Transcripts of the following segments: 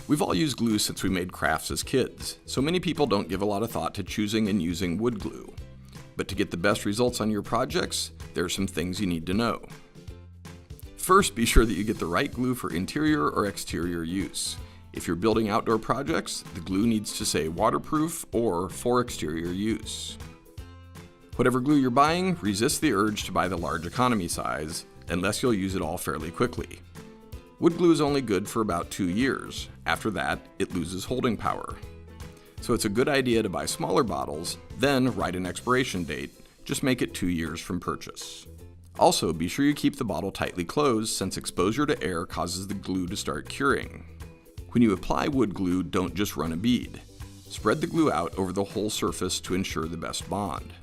We've all used glue since we made crafts as kids, so many people don't give a lot of thought to choosing and using wood glue. But to get the best results on your projects, there are some things you need to know. First, be sure that you get the right glue for interior or exterior use. If you're building outdoor projects, the glue needs to say waterproof or for exterior use. Whatever glue you're buying, resist the urge to buy the large economy size, unless you'll use it all fairly quickly. Wood glue is only good for about 2 years. After that, it loses holding power. So it's a good idea to buy smaller bottles, then write an expiration date. Just make it 2 years from purchase. Also, be sure you keep the bottle tightly closed since exposure to air causes the glue to start curing. When you apply wood glue, don't just run a bead. Spread the glue out over the whole surface to ensure the best bond.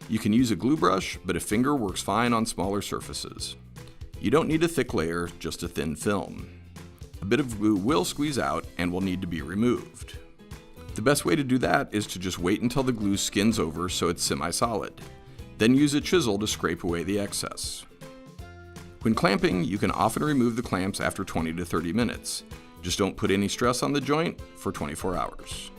You can use a glue brush, but a finger works fine on smaller surfaces. You don't need a thick layer, just a thin film. A bit of glue will squeeze out and will need to be removed. The best way to do that is to just wait until the glue skins over so it's semi-solid. Then use a chisel to scrape away the excess. When clamping, you can often remove the clamps after 20 to 30 minutes. Just don't put any stress on the joint for 24 hours.